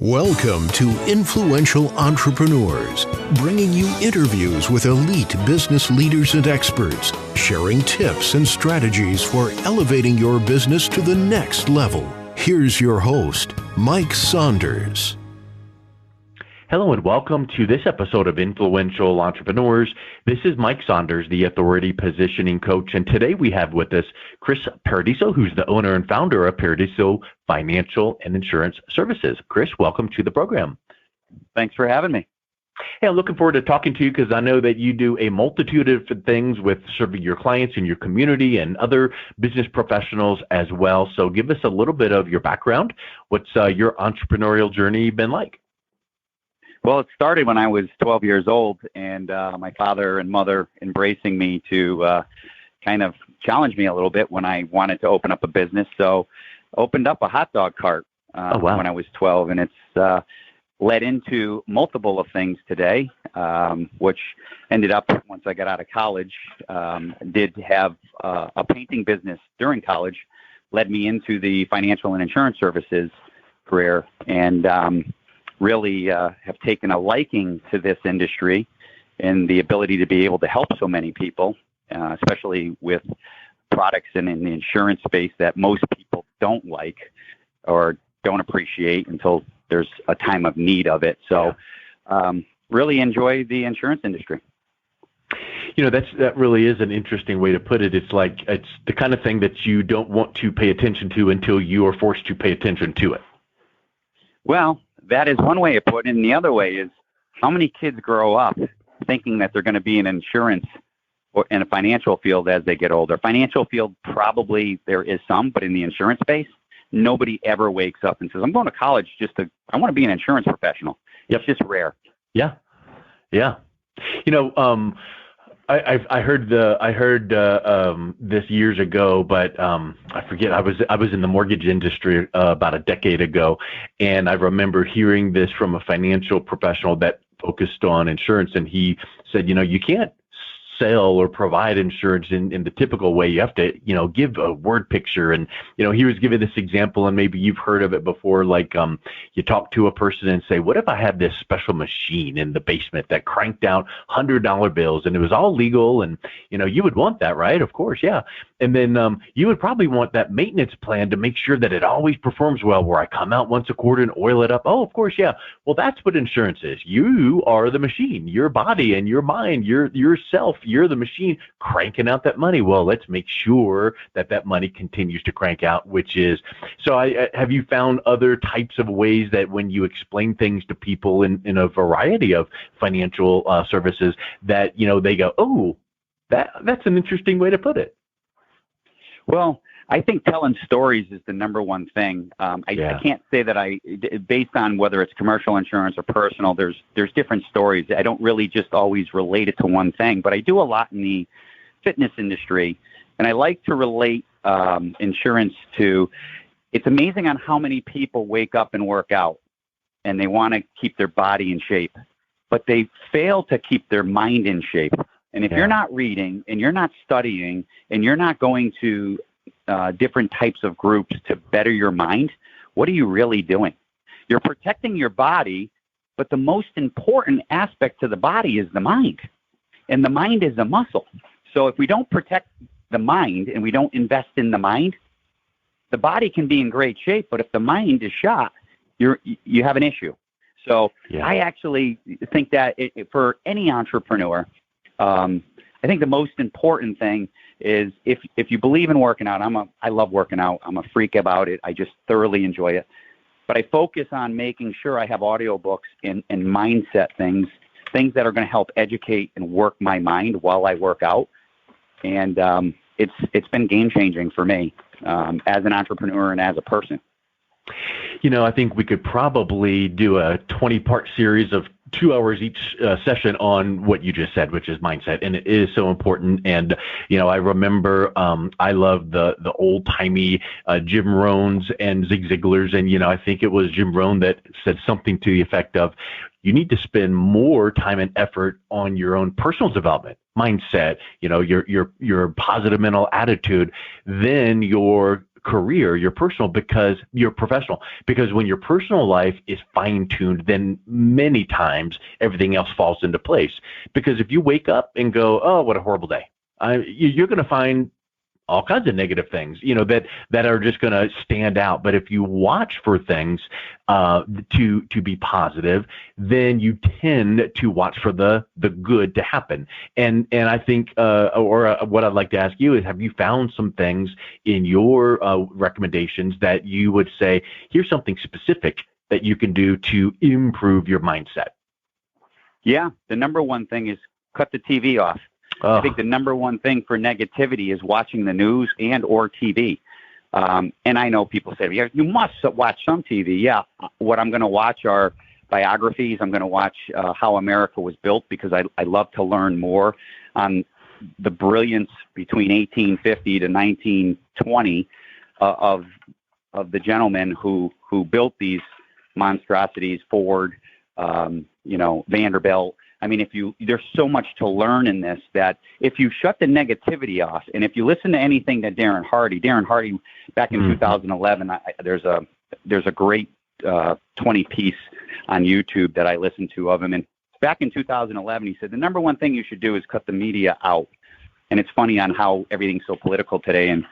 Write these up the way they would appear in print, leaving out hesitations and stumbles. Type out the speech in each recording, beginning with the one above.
Welcome to Influential Entrepreneurs, bringing you interviews with elite business leaders and experts, sharing tips and strategies for elevating your business to the next level. Here's your host, Mike Saunders. Hello and welcome to this episode of Influential Entrepreneurs. This is Mike Saunders, the Authority Positioning Coach, and today we have with us Chris Paradiso, who's the owner and founder of Paradiso Financial and Insurance Services. Chris, welcome to the program. Thanks for having me. Hey, I'm looking forward to talking to you because I know that you do a multitude of things with serving your clients in your community and other business professionals as well. So give us a little bit of your background. What's your entrepreneurial journey been like? Well, it started when I was 12 years old, and my father and mother embracing me to kind of challenge me a little bit when I wanted to open up a business. So opened up a hot dog cart when I was 12, and it's led into multiple of things today, which ended up, once I got out of college, did have a painting business during college, led me into the financial and insurance services career, and really have taken a liking to this industry and the ability to be able to help so many people, especially with products in the insurance space that most people don't like or don't appreciate until there's a time of need of it. So really enjoy the insurance industry. You know, that really is an interesting way to put it. It's like it's the kind of thing that you don't want to pay attention to until you are forced to pay attention to it. Well, that is one way of putting it. And the other way is how many kids grow up thinking that they're going to be in insurance or in a financial field as they get older. Financial field, probably there is some, but in the insurance space, nobody ever wakes up and says, I'm going to college I want to be an insurance professional. Yep. It's just rare. Yeah. Yeah. You know, I heard this years ago, but I forget. I was in the mortgage industry about a decade ago, and I remember hearing this from a financial professional that focused on insurance, and he said, you know, you can't sell or provide insurance in the typical way. You have to, you know, give a word picture. And, you know, he was giving this example, and maybe you've heard of it before, like you talk to a person and say, what if I had this special machine in the basement that cranked out $100 bills and it was all legal? And, you know, you would want that, right? Of course. Yeah. And then you would probably want that maintenance plan to make sure that it always performs well, where I come out once a quarter and oil it up. Oh, of course. Yeah. Well, that's what insurance is. You are the machine, your body and your mind, yourself. You're the machine cranking out that money. Well, let's make sure that money continues to crank out, which is, so have you found other types of ways that when you explain things to people in a variety of financial services that, you know, they go, oh, that's an interesting way to put it? Well, I think telling stories is the number one thing. I can't say that based on whether it's commercial insurance or personal, there's different stories. I don't really just always relate it to one thing, but I do a lot in the fitness industry, and I like to relate insurance to, it's amazing on how many people wake up and work out, and they want to keep their body in shape, but they fail to keep their mind in shape. And if you're not reading and you're not studying and you're not going to different types of groups to better your mind, what are you really doing? You're protecting your body, but the most important aspect to the body is the mind. And the mind is a muscle. So if we don't protect the mind and we don't invest in the mind, the body can be in great shape, but if the mind is shot, you have an issue. So I actually think that for any entrepreneur, I think the most important thing is if you believe in working out, I love working out. I'm a freak about it. I just thoroughly enjoy it. But I focus on making sure I have audiobooks and mindset things that are going to help educate and work my mind while I work out. And it's been game changing for me as an entrepreneur and as a person. You know, I think we could probably do a 20-part series of 2 hours each session on what you just said, which is mindset. And it is so important. And, you know, I remember I love the old-timey Jim Rohns and Zig Ziglars. And, you know, I think it was Jim Rohn that said something to the effect of, you need to spend more time and effort on your own personal development, mindset, you know, your positive mental attitude, than your career, your personal, because you're professional. Because when your personal life is fine-tuned, then many times everything else falls into place. Because if you wake up and go, oh, what a horrible day, you're going to find all kinds of negative things, that are just going to stand out. But if you watch for things to be positive, then you tend to watch for the good to happen. And I think, what I'd like to ask you is, have you found some things in your recommendations that you would say, here's something specific that you can do to improve your mindset? Yeah, the number one thing is cut the TV off. I think the number one thing for negativity is watching the news and or TV. And I know people say, yeah, you must watch some TV. Yeah, what I'm going to watch are biographies. I'm going to watch How America Was Built, because I love to learn more on the brilliance between 1850 to 1920 of the gentlemen who built these monstrosities, Ford, Vanderbilt. I mean, there's so much to learn in this, that if you shut the negativity off, and if you listen to anything that Darren Hardy back in 2011, there's a great 20 piece on YouTube that I listened to of him. And back in 2011, he said, the number one thing you should do is cut the media out. And it's funny on how everything's so political today. And,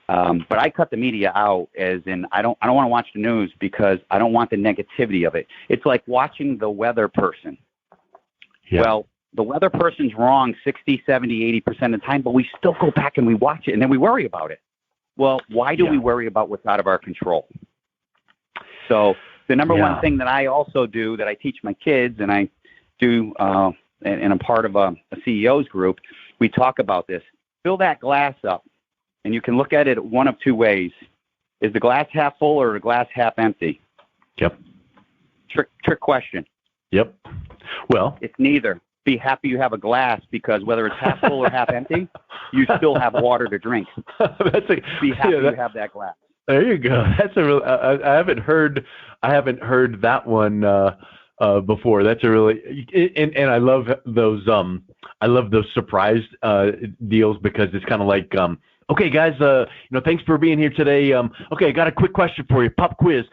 but I cut the media out, as in, I don't want to watch the news because I don't want the negativity of it. It's like watching the weather person. Yeah. Well, the weather person's wrong 60, 70, 80% of the time, but we still go back and we watch it, and then we worry about it. Well, why do we worry about what's out of our control? So the number one thing that I also do, that I teach my kids, and I do, and I'm part of a CEO's group, we talk about this. Fill that glass up, and you can look at it one of two ways. Is the glass half full or the glass half empty? Yep. Trick question. Yep. Well, it's neither. Be happy you have a glass, because whether it's half full or half empty, you still have water to drink. Be happy you have that glass. There you go. That's a real. I haven't heard that one before. That's a really, and I love those. I love those surprise deals, because it's kind of like, okay, guys, thanks for being here today. Okay, I got a quick question for you. Pop quiz.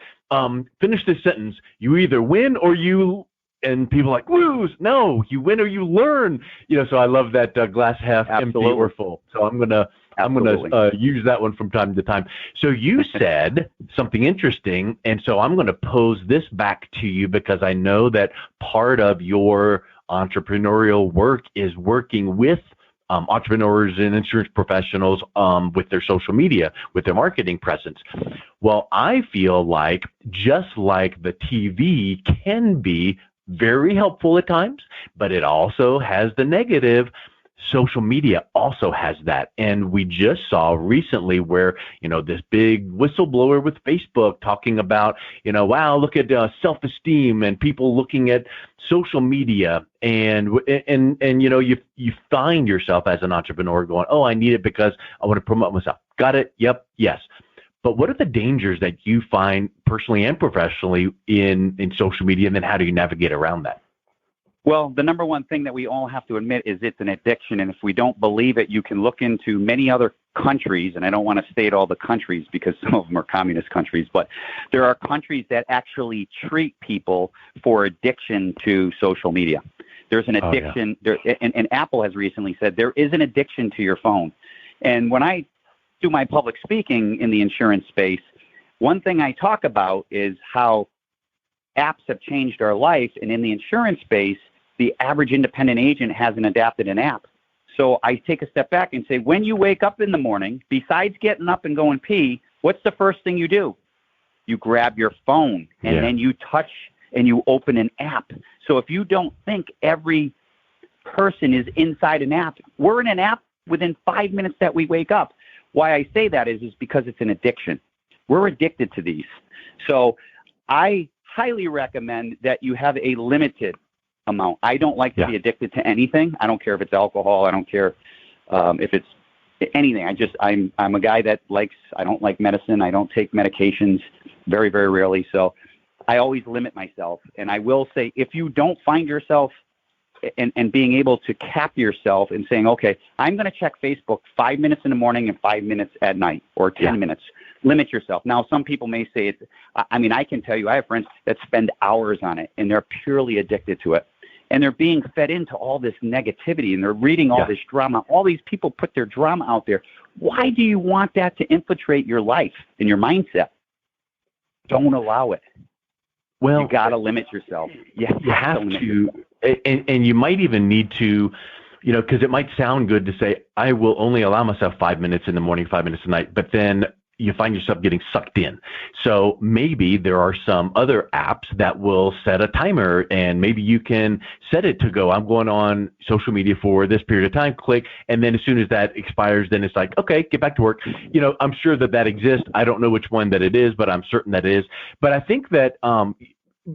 Finish this sentence. You either win or you. And people are like, lose. No, you win or you learn. So I love that glass half empty or full. So I'm gonna use that one from time to time. So you said something interesting, and so I'm gonna pose this back to you, because I know that part of your entrepreneurial work is working with entrepreneurs and insurance professionals with their social media, with their marketing presence. Well, I feel like, just like the TV can be very helpful at times, but it also has the negative. Social media also has that. And we just saw recently where, this big whistleblower with Facebook talking about, wow, look at self-esteem, and people looking at social media, and you find yourself as an entrepreneur going, oh, I need it because I want to promote myself. Got it? Yep. Yes. But what are the dangers that you find personally and professionally in social media, and then how do you navigate around that? Well, the number one thing that we all have to admit is it's an addiction. And if we don't believe it, you can look into many other countries, and I don't want to state all the countries because some of them are communist countries, but there are countries that actually treat people for addiction to social media. There's an addiction, and Apple has recently said there is an addiction to your phone. And when I do my public speaking in the insurance space, one thing I talk about is how apps have changed our life. And in the insurance space, the average independent agent hasn't adapted an app. So I take a step back and say, when you wake up in the morning, besides getting up and going pee, what's the first thing you do? You grab your phone, and then you touch and you open an app. So if you don't think every person is inside an app, we're in an app within 5 minutes that we wake up. Why I say that is because it's an addiction. We're addicted to these. So I highly recommend that you have a limited amount. I don't like to be addicted to anything. I don't care if it's alcohol. I don't care if it's anything. I'm a guy that I don't like medicine. I don't take medications very, very rarely. So I always limit myself. And I will say, if you don't find yourself and being able to cap yourself and saying, okay, I'm going to check Facebook 5 minutes in the morning and 5 minutes at night, or 10 minutes. Limit yourself. Now, some people may say I can tell you, I have friends that spend hours on it, and they're purely addicted to it. And they're being fed into all this negativity, and they're reading all this drama. All these people put their drama out there. Why do you want that to infiltrate your life and your mindset? Don't allow it. Well, you got to limit yourself. You have to, and you might even need to, because it might sound good to say, I will only allow myself 5 minutes in the morning, 5 minutes at night, but then you find yourself getting sucked in. So maybe there are some other apps that will set a timer, and maybe you can set it to go, I'm going on social media for this period of time, click, and then as soon as that expires, then it's like, okay, get back to work. I'm sure that exists. I don't know which one that it is, but I'm certain that it is. But I think that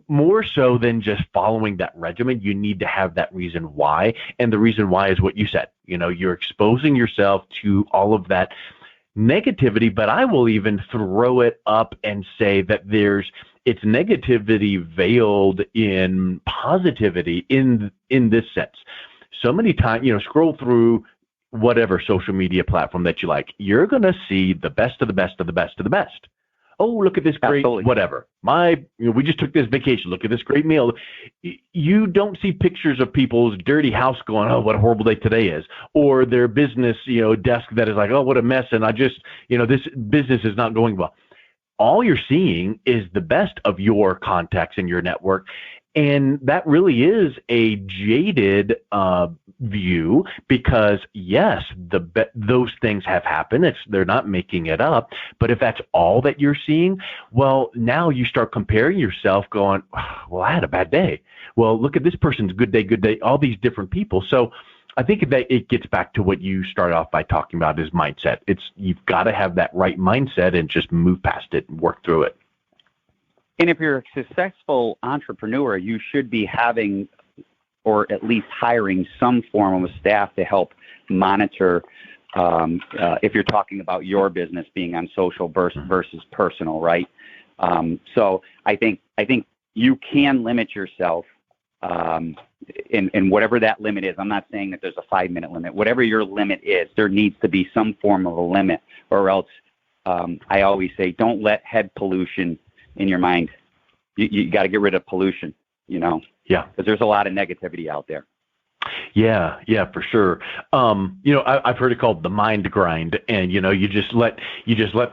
more so than just following that regimen, you need to have that reason why. And the reason why is what you said. You're exposing yourself to all of that negativity, but I will even throw it up and say that it's negativity veiled in positivity in this sense. So many times, scroll through whatever social media platform that you like, you're going to see the best of the best of the best of the best. Oh, look at this great whatever. We just took this vacation. Look at this great meal. You don't see pictures of people's dirty house going, oh, what a horrible day today is. Or their business, desk that is like, oh, what a mess. And I just, this business is not going well. All you're seeing is the best of your contacts in your network. And that really is a jaded view, because yes, those things have happened. They're not making it up. But if that's all that you're seeing, well, now you start comparing yourself, going, well, I had a bad day. Well, look at this person's good day. All these different people. So I think that it gets back to what you started off by talking about, is mindset. You've got to have that right mindset and just move past it and work through it. And if you're a successful entrepreneur, you should be having, or at least hiring, some form of a staff to help monitor, if you're talking about your business being on social versus personal, right? So I think you can limit yourself in whatever that limit is. I'm not saying that there's a 5-minute limit. Whatever your limit is, there needs to be some form of a limit, or else I always say, don't let head pollution in your mind. You got to get rid of pollution, Yeah. Because there's a lot of negativity out there. Yeah, for sure. I've heard it called the mind grind, and you just let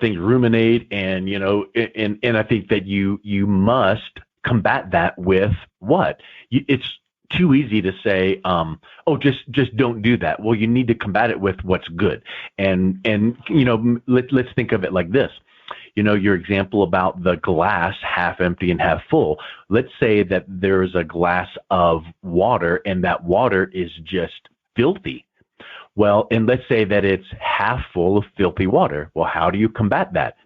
things ruminate, and and I think that you must combat that with what? It's too easy to say, just don't do that. Well, you need to combat it with what's good, and let's think of it like this. Your example about the glass half empty and half full. Let's say that there's a glass of water and that water is just filthy. Well, and let's say that it's half full of filthy water. Well, how do you combat that?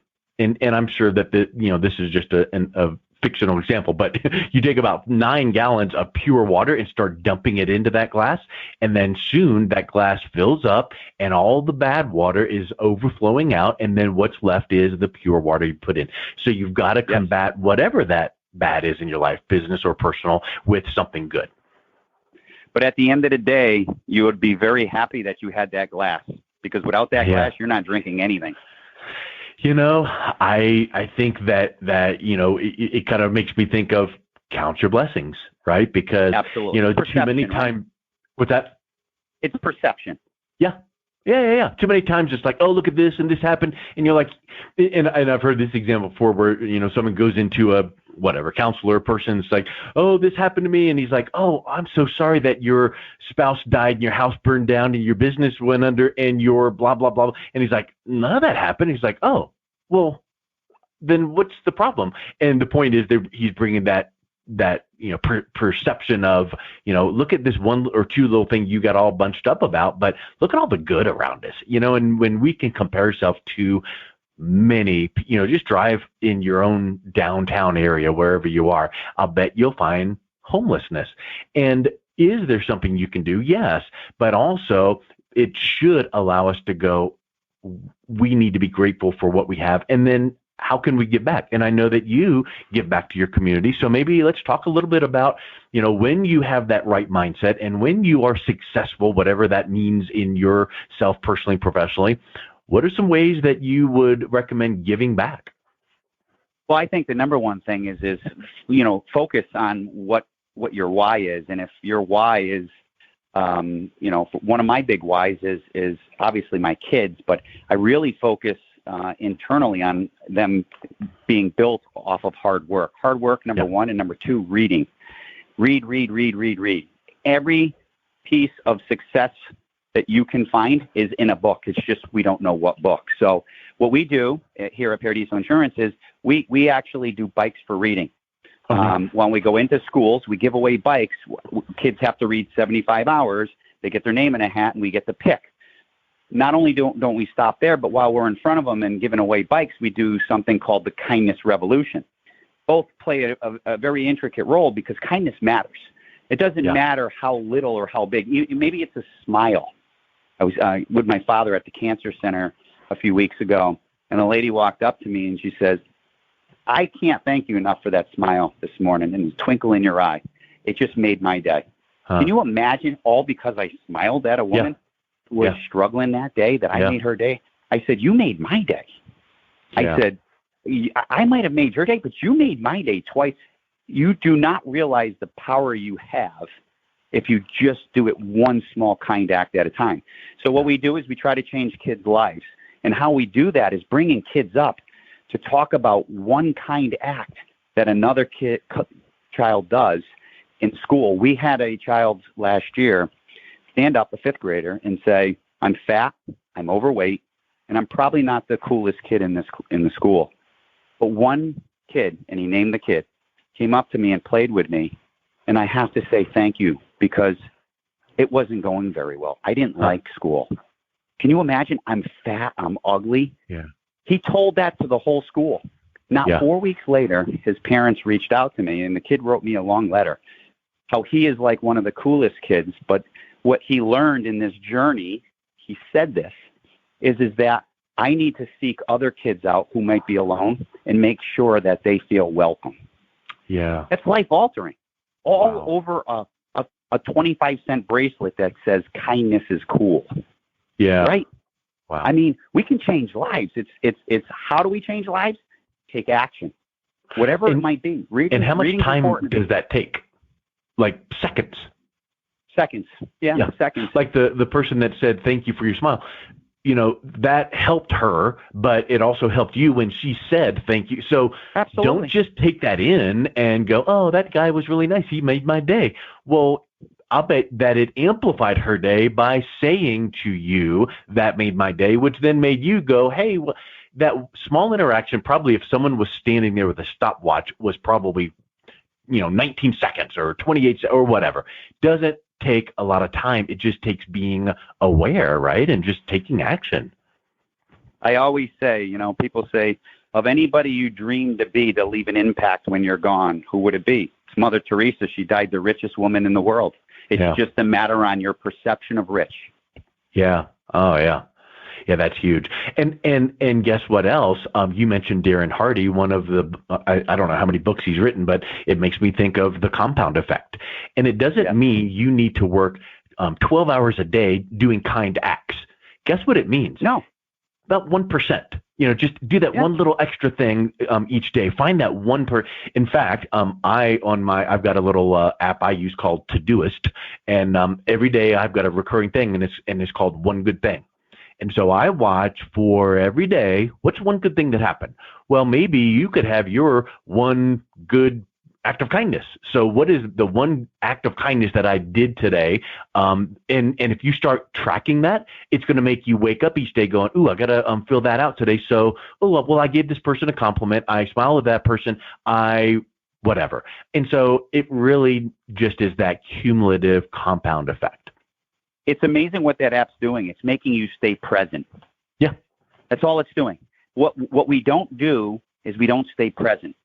And I'm sure that this is just a fictional example, but you take about 9 gallons of pure water and start dumping it into that glass, and then soon that glass fills up and all the bad water is overflowing out, and then what's left is the pure water you put in. So you've got to combat whatever that bad is in your life, business or personal, with something good. But at the end of the day, you would be very happy that you had that glass, because without that glass, you're not drinking anything. I think that it kind of makes me think of count your blessings, right? Because absolutely, too many times. Right? What's that? It's perception. Yeah. Too many times it's like, oh, look at this and this happened, and you're like, and I've heard this example before where someone goes into a counselor person. It's like, oh, this happened to me, and he's like, oh, I'm so sorry that your spouse died and your house burned down and your business went under and your blah blah blah. And he's like, none of that happened. He's like, oh, well, then what's the problem? And the point is that he's bringing that perception of, look at this one or two little thing you got all bunched up about, but look at all the good around us, and when we can compare ourselves to many, just drive in your own downtown area, wherever you are, I'll bet you'll find homelessness. And is there something you can do? Yes, but also it should allow us to go, we need to be grateful for what we have, and then how can we give back? And I know that you give back to your community. So maybe let's talk a little bit about, when you have that right mindset and when you are successful, whatever that means in yourself personally, professionally, what are some ways that you would recommend giving back? Well, I think the number one thing is focus on what your why is. And if your why is, one of my big whys is obviously my kids, but I really focus internally on them being built off of hard work. Hard work, number one, and number two, reading. Read. Every piece of success that you can find is in a book. It's just we don't know what book. So what we do here at Paradiso Insurance is we actually do bikes for reading. When we go into schools, we give away bikes. Kids have to read 75 hours. They get their name in a hat, and we get to pick. Not only don't we stop there, but while we're in front of them and giving away bikes, we do something called the Kindness Revolution. Both play a very intricate role because kindness matters. It doesn't matter how little or how big. Maybe it's a smile. I was with my father at the cancer center a few weeks ago, and a lady walked up to me and she says, "I can't thank you enough for that smile this morning and the twinkle in your eye. It just made my day." Can you imagine, all because I smiled at a woman who was struggling that day, that I made her day? I said, "You made my day." I said, "I might have made your day, but you made my day twice." You do not realize the power you have if you just do it one small kind act at a time. So what we do is we try to change kids' lives. And how we do that is bringing kids up to talk about one kind act that another child does in school. We had a child last year stand up, a fifth grader, and say, "I'm fat, I'm overweight, and I'm probably not the coolest kid in the school." But one kid, and he named the kid, came up to me and played with me, and I have to say thank you, because it wasn't going very well. I didn't like school. Can you imagine? I'm fat, I'm ugly. Yeah. He told that to the whole school. Now, 4 weeks later, his parents reached out to me, and the kid wrote me a long letter, how he is like one of the coolest kids, but what he learned in this journey, he said this, is that I need to seek other kids out who might be alone and make sure that they feel welcome. Yeah. That's life altering. All over a 25-cent bracelet that says kindness is cool. Yeah. Right? Wow. I mean, we can change lives. It's how do we change lives? Take action. Whatever it might be. And how much time does that take? Like seconds. Seconds. Yeah, seconds. Like the person that said, "Thank you for your smile." That helped her, but it also helped you when she said thank you. So don't just take that in and go, "Oh, that guy was really nice. He made my day." Well, I'll bet that it amplified her day by saying to you, "That made my day," which then made you go, "Hey, well, that small interaction, probably if someone was standing there with a stopwatch, was probably, 19 seconds or 28 or whatever." Doesn't take a lot of time. It just takes being aware, right? And just taking action. I always say, people say, of anybody you dream to be to leave an impact when you're gone, who would it be? It's Mother Teresa. She died the richest woman in the world. It's just a matter on your perception of rich. Yeah. Oh, yeah. Yeah, that's huge. And guess what else? You mentioned Darren Hardy, one of the, I don't know how many books he's written, but it makes me think of the compound effect. And it doesn't mean you need to work 12 hours a day doing kind acts. Guess what it means? No. About 1%. Just do that one little extra thing each day. Find that one In fact, I've got a little app I use called Todoist, and every day I've got a recurring thing, and it's called One Good Thing. And so I watch for every day, what's one good thing that happened? Well, maybe you could have your one good act of kindness. So what is the one act of kindness that I did today? And if you start tracking that, it's going to make you wake up each day going, "Ooh, I got to fill that out today." So, I gave this person a compliment. I smiled at that person. Whatever. And so it really just is that cumulative compound effect. It's amazing what that app's doing. It's making you stay present. Yeah. That's all it's doing. What we don't do is we don't stay present.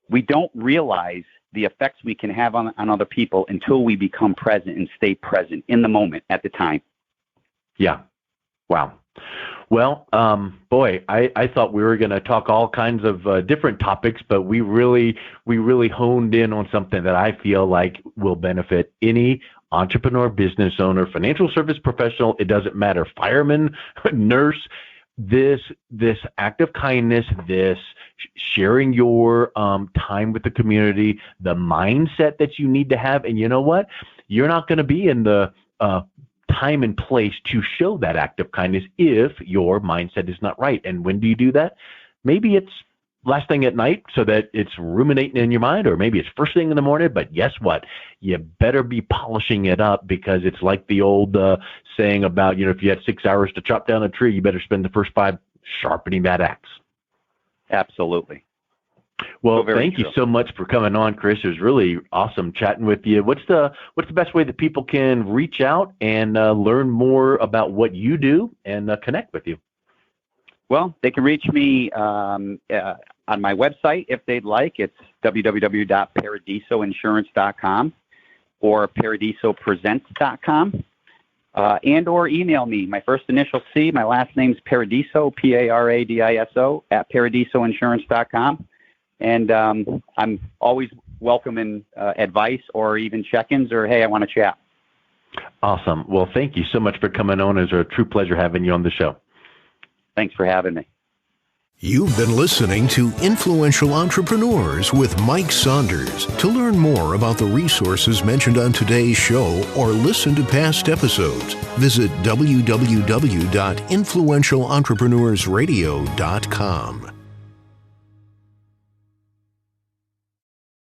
We don't realize the effects we can have on other people until we become present and stay present in the moment at the time. Yeah. Wow. Well, boy, I thought we were going to talk all kinds of different topics, but we really honed in on something that I feel like will benefit any entrepreneur, business owner, financial service professional. It doesn't matter, fireman, nurse. This act of kindness, this sharing your time with the community, the mindset that you need to have, and you know what? You're not going to be in the time and place to show that act of kindness if your mindset is not right. And when do you do that? Maybe it's last thing at night so that it's ruminating in your mind, or maybe it's first thing in the morning. But guess what? You better be polishing it up, because it's like the old saying about, if you had 6 hours to chop down a tree, you better spend the first 5 sharpening that axe. Absolutely. Well, thank you so much for coming on, Chris. It was really awesome chatting with you. What's the best way that people can reach out and learn more about what you do and connect with you? Well, they can reach me on my website if they'd like. It's www.paradisoinsurance.com or paradisopresents.com, and or email me. My first initial C, my last name's Paradiso, Paradiso, at paradisoinsurance.com. And I'm always welcoming advice or even check-ins, or, hey, I want to chat. Awesome. Well, thank you so much for coming on. It's a true pleasure having you on the show. Thanks for having me. You've been listening to Influential Entrepreneurs with Mike Saunders. To learn more about the resources mentioned on today's show or listen to past episodes, visit www.influentialentrepreneursradio.com.